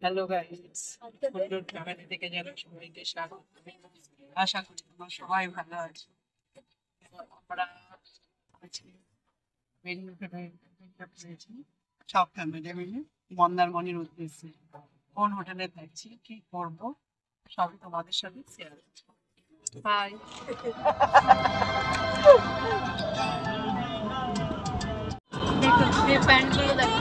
Hello guys, বন্ধুর family থেকে যারা সবাইকে স্বাগত। আশা করি তোমরা সবাই ভালো আছো। আমরা আজকে বেরিয়ে পেয়েছি সব ফ্যামিলি মিলে মন্দারমণির উদ্দেশ্যে। কোন হোটেলে থাকছি, কি করবো, সবই তোমাদের সাথে শেয়ার করছি। হাই, দেখো প্যান্টগুলো দেখো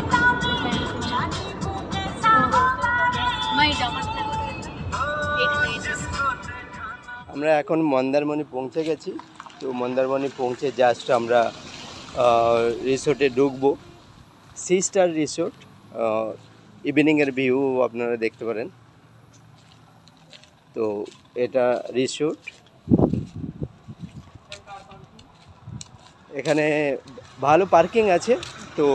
আমরা এখন মন্দারমণি পৌঁছে গেছি। তো মন্দারমণি পৌঁছে জাস্ট আমরা রিসোর্টে ঢুকবো। 3 স্টার রিসোর্ট, ইভিনিংয়ের ভিউ আপনারা দেখতে পারেন। তো এটা রিসোর্ট, এখানে ভালো পার্কিং আছে। তো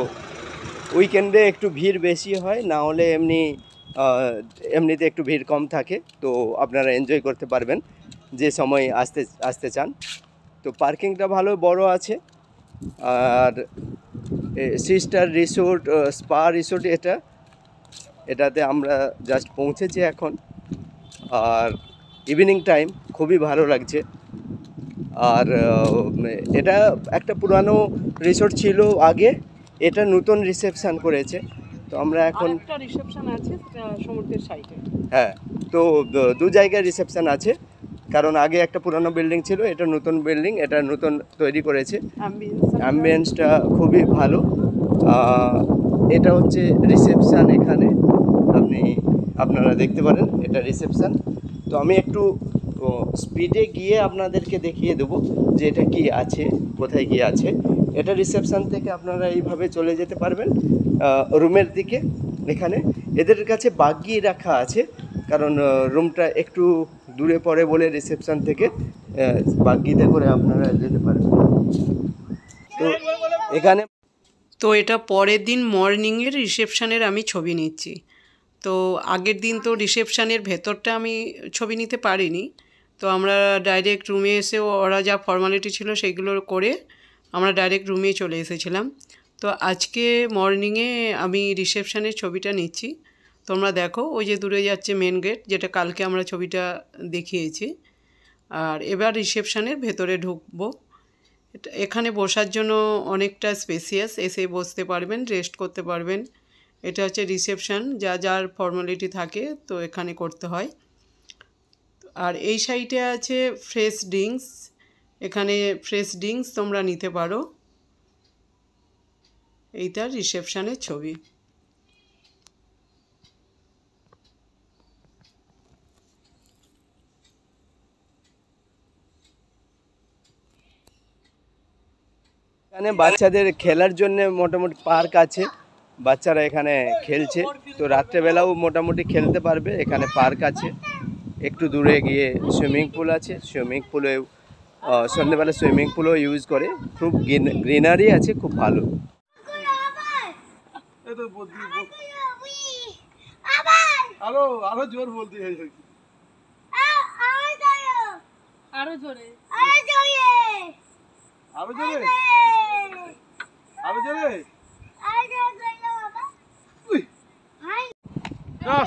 উইকেন্ডে একটু ভিড় বেশি হয়, না হলে এমনিতে একটু ভিড় কম থাকে। তো আপনারা এনজয় করতে পারবেন যে সময় আসতে চান। তো পার্কিংটা ভালো বড় আছে। আর 3 স্টার রিসোর্ট, স্পা রিসোর্ট এটাতে আমরা জাস্ট পৌঁছেছি এখন। আর ইভিনিং টাইম খুবই ভালো লাগছে। আর এটা একটা পুরানো রিসোর্ট ছিল আগে, এটা নতুন রিসেপশন করেছে। তো আমরা এখন একটা রিসেপশন আছে সমুদ্রের সাইডে। হ্যাঁ, তো দু জায়গায় রিসেপশন আছে, কারণ আগে একটা পুরানো বিল্ডিং ছিল, এটা নতুন বিল্ডিং, এটা নতুন তৈরি করেছে। অ্যাম্বিয়েন্সটা খুবই ভালো। এটা হচ্ছে রিসেপশন, এখানে আপনারা দেখতে পারেন এটা রিসেপশন। তো আমি একটু স্পিডে গিয়ে আপনাদেরকে দেখিয়ে দেবো যে এটা কি আছে, কোথায় গিয়ে আছে। এটা রিসেপশন থেকে আপনারা এইভাবে চলে যেতে পারবেন রুমের দিকে। এখানে এদের কাছে বাগি রাখা আছে, কারণ রুমটা একটু দূরে পড়ে বলে রিসেপশন থেকে বাগিতে করে আপনারা যেতে পারবেন। তো এখানে তো এটা পরের দিন মর্নিংয়ের রিসেপশনের আমি ছবি নিচ্ছি। তো আগের দিন তো রিসেপশনের ভেতরটা আমি ছবি নিতে পারিনি। তো আমরা ডাইরেক্ট রুমে এসে ওরা যা ফর্মালিটি ছিল সেগুলো করে আমরা ডাইরেক্ট রুমে চলে এসেছিলাম। তো আজকে মর্নিংয়ে আমি রিসেপশনের ছবিটা নিচ্ছি। তোমরা দেখো ওই যে দূরে যাচ্ছে মেন গেট, যেটা কালকে আমরা ছবিটা দেখিয়েছি। আর এবার রিসেপশনের ভেতরে ঢুকবো। এখানে বসার জন্য অনেকটা স্পেসিয়াস, এসে বসতে পারবেন, রেস্ট করতে পারবেন। এটা হচ্ছে রিসেপশন, যা যার ফর্মালিটি থাকে তো এখানে করতে হয়। আর এই সাইডে আছে ফ্রেশ ড্রিঙ্কস, এখানে ফ্রেশ ড্রিঙ্কস তোমরা নিতে পারো। এইটা রিসেপশনের ছবি। এখানে বাচ্চাদের খেলার জন্য মোটামুটি পার্ক আছে, বাচ্চারা এখানে খেলছে। তো রাত্রেবেলাও মোটামুটি খেলতে পারবে, এখানে পার্ক আছে। একটু দূরে গিয়ে সুইমিং পুল আছে, সুইমিং পুলে সন্ধ্যেবেলা সুইমিং পুলও ইউজ করে। খুব গ্রিনারি আছে, খুব ভালো। আরো জোর বলতে আরো জোরে আরো জোরে আরো জোরে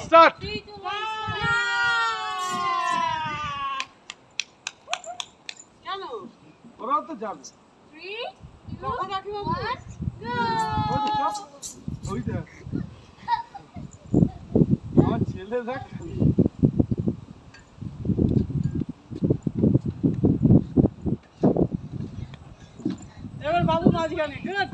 স্টার্ট। ওরাও তো যাবে। আমার ছেলে দেখ, এবার বাবু মাঝখানে। গুড।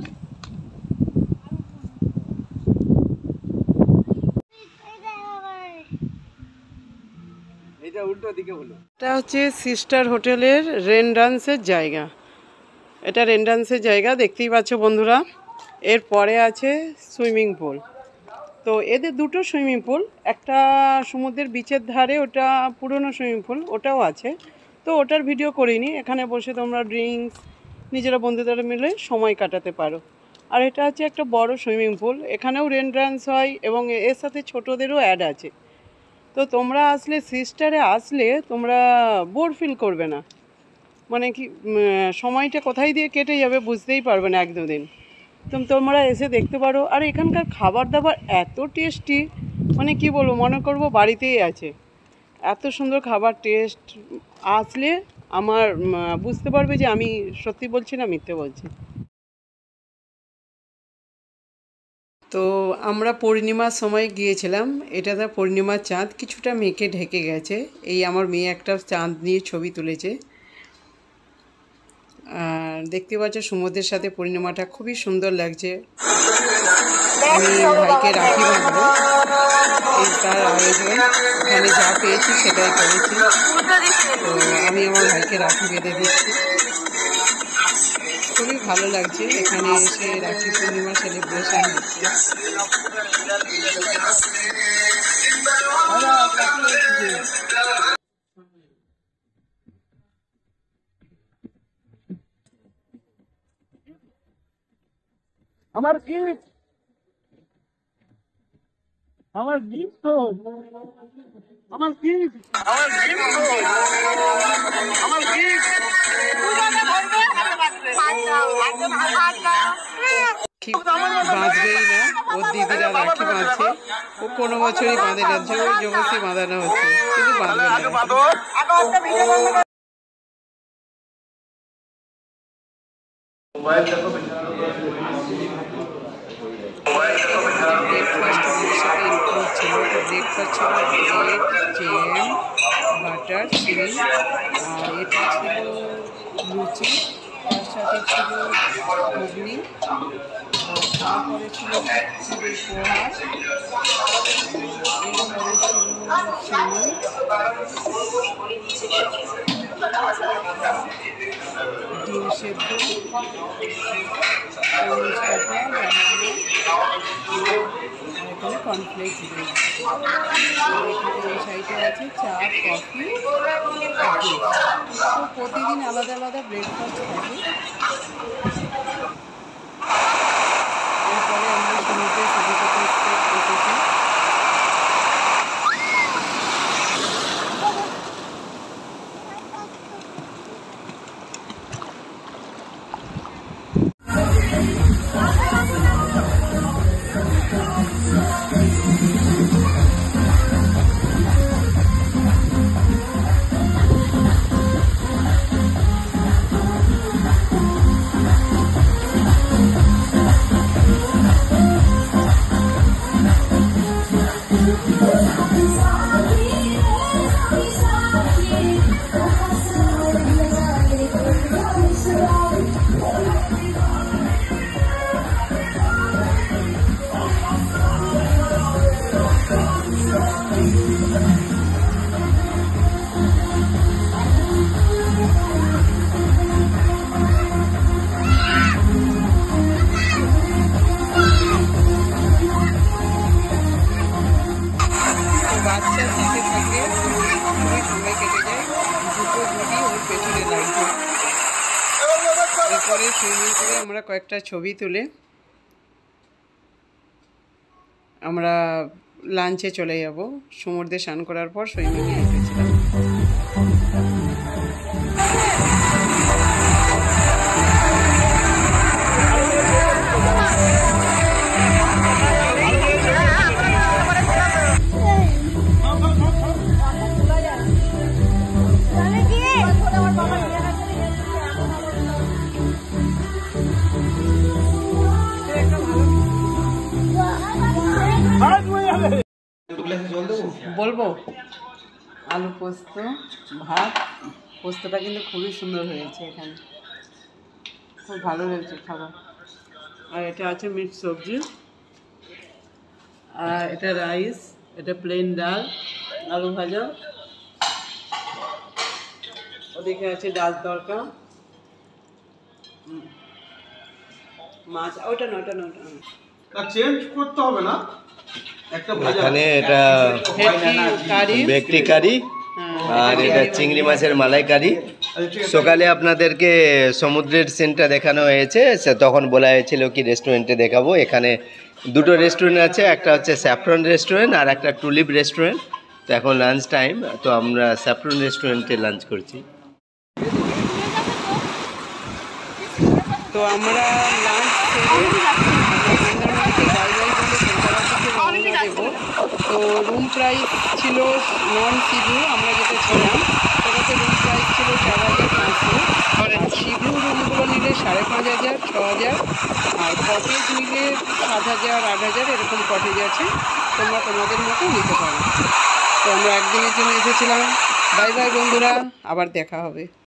এটা উল্টো দিকে হলো। এটা হচ্ছে সিস্টার হোটেলের রেনডান্সের জায়গা। এটা রেনডান্সের জায়গা, দেখতেই পাচ্ছ বন্ধুরা। এরপরে আছে সুইমিং পুল। তো এদের দুটো সুইমিং পুল, একটা সমুদ্রের বিচের ধারে, ওটা পুরনো সুইমিং পুল, ওটাও আছে। তো ওটার ভিডিও করিনি। এখানে বসে তোমরা ড্রিঙ্কস নিজেরা বন্ধুদের মিলে সময় কাটাতে পারো। আর এটা হচ্ছে একটা বড় সুইমিং পুল, এখানেও রেন ডান্স হয় এবং এর সাথে ছোটোদেরও অ্যাড আছে। তো তোমরা আসলে সিস্টারে আসলে তোমরা বোর ফিল করবে না, মানে কি সময়টা কোথায় দিয়ে কেটে যাবে বুঝতেই পারবে না এক দুদিন। তোমরা এসে দেখতে পারো। আর এখানকার খাবার দাবার এত টেস্টি, মানে কি বলবো, মনে করবো বাড়িতেই আছে। এত সুন্দর খাবার টেস্ট, আসলে আমার বুঝতে পারবে যে আমি সত্যি বলছি না মিথ্যে বলছি। তো আমরা পূর্ণিমার সময় গিয়েছিলাম, এটা তো পূর্ণিমার চাঁদ, কিছুটা মেঘে ঢেকে গেছে। এই আমার মেয়ে একটা চাঁদ নিয়ে ছবি তুলেছে। আর দেখতে পাচ্ছ সমুদ্রের সাথে পূর্ণিমাটা খুবই সুন্দর লাগছে। আমি ভাইকে রাখি বাঁধবো, এই তার আয়োজন, এখানে যা পেয়েছি সেটাই করেছি। তো আমি আমার ভাইকে রাখি বেঁধে দিচ্ছি। খুবই ভালো লাগছে এখানে এসে রাখি পূর্ণিমা সেলিব্রেশন হচ্ছে। আমার গিফট, আমার গিফট, আমার গিফট, আমার গিফট, আমার গিফট। বাঁধবেই না, ওর দিদিরা রাখি বাঁধছে। ও কোনো বছরই বাঁধে না, জোর জবরদস্তি বাঁধানো হচ্ছে, কিন্তু বাঁধবে না। ব্রেকফাস্ট আমাদের সাথে ইনক্লুড ছিল। ব্রেকফাস্ট ছিল ব্রেড, জ্যাম, বাটার, চিনি, আর এটা ছিল লুচি, তার সাথে ছিল ঘুগনি, আর তারপরে ছিল চিড়ে পোহা, এরপরে ছিল সিমই, ডিম সেদ্ধ, তরমুজ কাটা, বানানা, এখানে কর্নফ্লেক্স দিয়েছি। এখানে এই সাইডে আছে চা, কফি, আর জুস। তো প্রতিদিন আলাদা আলাদা ব্রেকফাস্ট থাকে। এরপরে আমরা সমুদ্রের ছবি করতে এসেছি। বাচ্চা সাথে থাকলে খুবই সময় কেটে যায়, দুটো দিদি ওর পেছনে লাগছে। এরপরে সুইমিং করে আমরা কয়েকটা ছবি তুলে আমরা লাঞ্চে চলে যাব। সমুদ্রে স্নান করার পর সুইমিংয়ে এসেছিলাম। বলবো আলু পোস্ত, ভাত, পোস্তটা কিন্তু খুবই সুন্দর হয়েছে, এখানে খুব ভালো হয়েছে খাবার। আর এটা আছে মিক্স সবজি, আর এটা রাইস, এটা প্লেন ডাল, আলু ভাজা, ওদিকে আছে ডাল তরকা, মাছ। ওটা না, ওটা না, ওটা না, চেঞ্জ করতে হবে না। এখানে এটা ভেটকি কারি আর এটা চিংড়ি মাছের মালাইকারি। সকালে আপনাদেরকে সমুদ্রের সিনটা দেখানো হয়েছে, তখন বলা হয়েছিল কি রেস্টুরেন্টে দেখাবো। এখানে দুটো রেস্টুরেন্ট আছে, একটা হচ্ছে স্যাফরন রেস্টুরেন্ট আর একটা টুলিপ রেস্টুরেন্ট। তো এখন লাঞ্চ টাইম, তো আমরা স্যাফরন রেস্টুরেন্টে লাঞ্চ করছি। তো আমরা লাঞ্চ করে মন্দারমণিতে গাড়ি গাড়ি করে কলকাতা থেকে রওনা দেবো। তো রুম প্রাইস ছিল নন সিভিউ, আমরা যেটা ছিলাম সেটাতে রুম প্রাইস ছিল 4,500। আর সিভিউ রুমগুলো নিলে 5,500, 6,000, আর কটেজ নিলে 7,000, 8,000 এরকম কটেজ আছে, তোমরা তোমাদের মতো নিতে পারো। তো আমরা একদিনের জন্য এসেছিলাম। বাই বাই বন্ধুরা, আবার দেখা হবে।